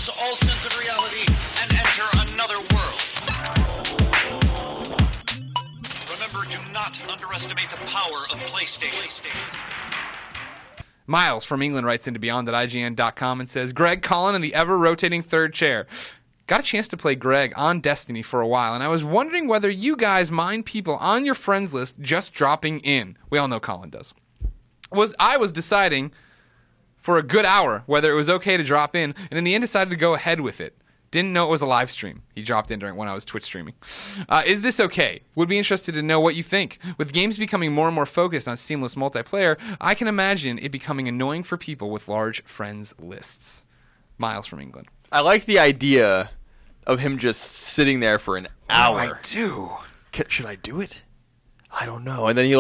lose all sense of reality and enter another world. Remember, do not underestimate the power of PlayStation. Miles from England writes into beyond.ign.com and says, Greg, Colin, and the ever-rotating third chair. Got a chance to play Greg on Destiny for a while, and I was wondering whether you guys mind people on your friends list just dropping in. We all know Colin does. I was deciding for a good hour whether it was okay to drop in, and in the end decided to go ahead with it. Didn't know it was a live stream. He dropped in when I was Twitch streaming. Is this okay? Would be interested to know what you think. With games becoming more and more focused on seamless multiplayer, I can imagine it becoming annoying for people with large friends lists. Miles from England. I like the idea of him just sitting there for an hour. I do. Should I do it? I don't know. And then he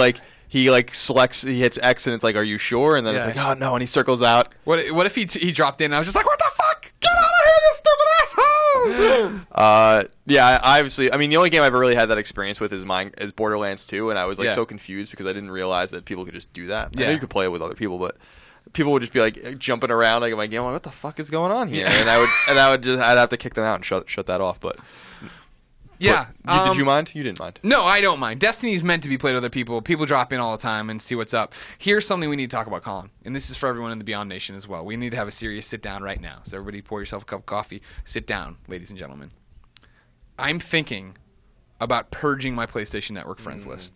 selects, he hits X, and it's like, are you sure? And then it's like, oh no, and he circles out. What if he dropped in and I was just like, what the fuck? Get out of here, you stupid asshole! Yeah, obviously, I mean, the only game I've ever really had that experience with is Borderlands 2, and I was so confused because I didn't realize that people could just do that. I know you could play it with other people, but people would just be like jumping around like in my game. I'm like, what the fuck is going on here? And I'd have to kick them out and shut that off. But yeah, did you mind? You didn't mind. No, I don't mind. Destiny's meant to be played with other people. People drop in all the time and see what's up. Here's something we need to talk about, Colin, and this is for everyone in the Beyond Nation as well. We need to have a serious sit down right now. So everybody, pour yourself a cup of coffee. Sit down, ladies and gentlemen. I'm thinking about purging my PlayStation Network friends list.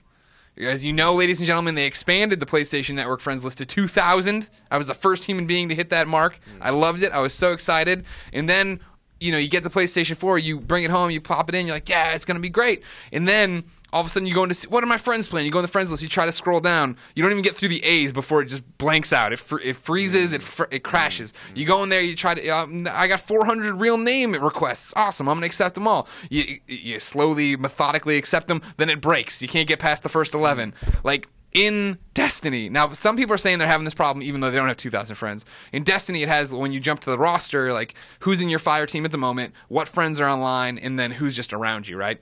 As you know, ladies and gentlemen, they expanded the PlayStation Network friends list to 2,000. I was the first human being to hit that mark. I loved it. I was so excited. And then, you get the PlayStation 4, you bring it home, you pop it in, you're like, yeah, it's going to be great. And then all of a sudden you go into, what are my friends playing? You go in the friends list, you try to scroll down. You don't even get through the A's before it just blanks out. It freezes, it crashes. You go in there, you try to, I got 400 real name requests. Awesome, I'm going to accept them all. You slowly, methodically accept them, then it breaks. You can't get past the first 11. Like, in Destiny, now some people are saying they're having this problem even though they don't have 2,000 friends. In Destiny, it has, when you jump to the roster, like who's in your fire team at the moment, what friends are online, and then who's just around you, right?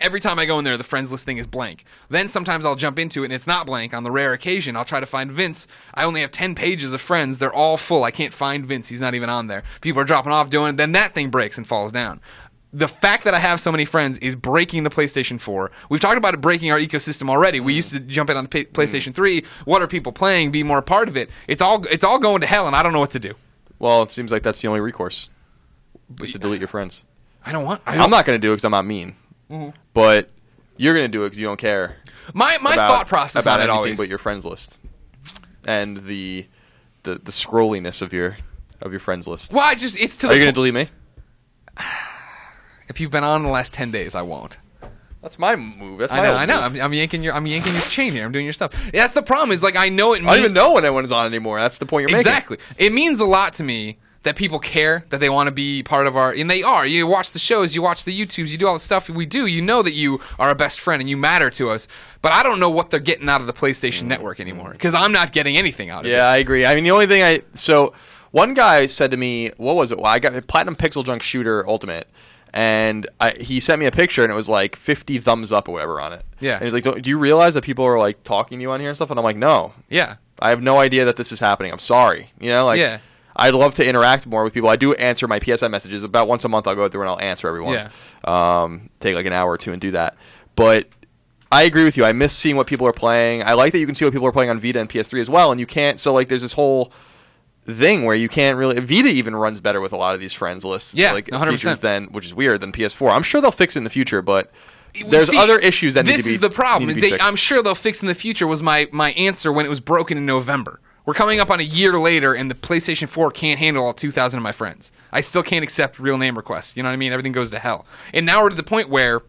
Every time I go in there, the friends list thing is blank. Then sometimes I'll jump into it and it's not blank. On the rare occasion, I'll try to find Vince. I only have 10 pages of friends. They're all full. I can't find Vince. He's not even on there. People are dropping off doing it. Then that thing breaks and falls down. The fact that I have so many friends is breaking the PlayStation 4. We've talked about it breaking our ecosystem already. We used to jump in on the PlayStation 3. What are people playing? Be more a part of it. It's all going to hell, and I don't know what to do. Well, it seems like that's the only recourse. Is to delete your friends. I'm not going to do it because I'm not mean. Mm-hmm. But you're going to do it because you don't care. My thought process about on it anything always, but your friends list and the scrolliness of your friends list. Well, it's to. Are you going to delete me? If you've been on the last 10 days, I won't. That's my move. That's I know. I'm yanking your chain here. I'm doing your stuff. That's the problem. Is like I know it. I don't even know when anyone's on anymore. That's the point you're making. Exactly. It means a lot to me that people care, that they want to be part of our, and they are. You watch the shows, you watch the YouTubes, you do all the stuff we do. You know that you are a best friend and you matter to us. But I don't know what they're getting out of the PlayStation Network anymore because I'm not getting anything out of it. Yeah, I agree. I mean, the only thing one guy said to me, what was it? Well, I got Platinum Pixel Junk Shooter Ultimate. And he sent me a picture, and it was like 50 thumbs up or whatever on it. Yeah. And he's like, do you realize that people are like talking to you on here and stuff? And I'm like, no. Yeah. I have no idea that this is happening. I'm sorry. Yeah. I'd love to interact more with people. I do answer my PSN messages. About once a month, I'll go through and I'll answer everyone. Yeah. Take like an hour or two and do that. But I agree with you. I miss seeing what people are playing. I like that you can see what people are playing on Vita and PS3 as well, and you can't. So like, there's this whole thing where you can't really. Vita even runs better with a lot of these friends lists, like 100%. features which is weird, than PS4. I'm sure they'll fix it in the future, but there's other issues that need to be. This is the problem. Fixed. I'm sure they'll fix in the future. Was my answer when it was broken in November. We're coming up on a year later, and the PlayStation 4 can't handle all 2,000 of my friends. I still can't accept real name requests. You know what I mean? Everything goes to hell. And now we're to the point where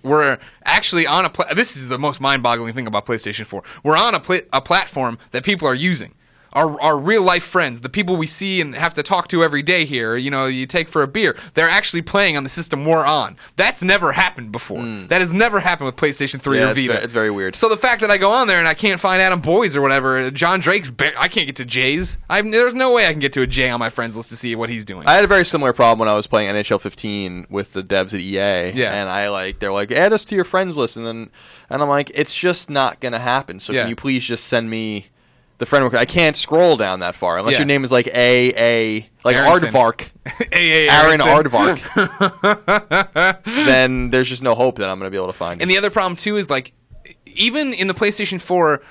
we're actually on this is the most mind-boggling thing about PlayStation 4. We're on a platform that people are using. Our real-life friends, the people we see and have to talk to every day here, you take for a beer, they're actually playing on the system we're on. That's never happened before. That has never happened with PlayStation 3 or Vita. It's very weird. So the fact that I go on there and I can't find Adam Boyes or whatever, John Drake's, I can't get to Jay's. There's no way I can get to a Jay on my friends list to see what he's doing. I had a very similar problem when I was playing NHL 15 with the devs at EA. Yeah. And they're like, add us to your friends list. And I'm like, it's just not going to happen. So can you please just send me the friend request? I can't scroll down that far unless your name is like A like Aardvark, Aaron Aardvark, then there's just no hope that I'm going to be able to find it. And the other problem, too, is like, even in the PlayStation 4,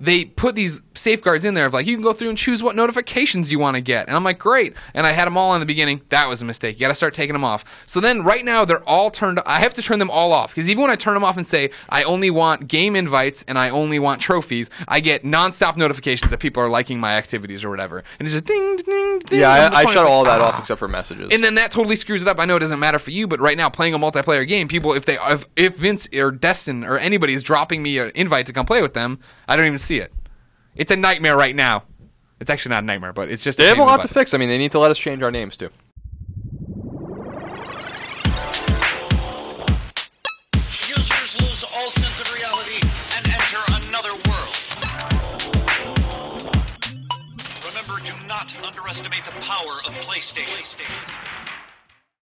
they put these safeguards in there of like, you can go through and choose what notifications you want to get. And I'm like, great. And I had them all in the beginning. That was a mistake. You got to start taking them off. So then right now they're all turned. I have to turn them all off because even when I turn them off and say I only want game invites and I only want trophies, I get nonstop notifications that people are liking my activities or whatever. And it's just ding, ding, ding. Yeah, I shut all that off except for messages. And then that totally screws it up. I know it doesn't matter for you, but right now playing a multiplayer game, people, if Vince or Destin or anybody is dropping me an invite to come play with them, I don't even see it. It's a nightmare right now. It's actually not a nightmare, but it's just... They have a lot to fix. I mean, they need to let us change our names, too. Users lose all sense of reality and enter another world. Remember, do not underestimate the power of PlayStation.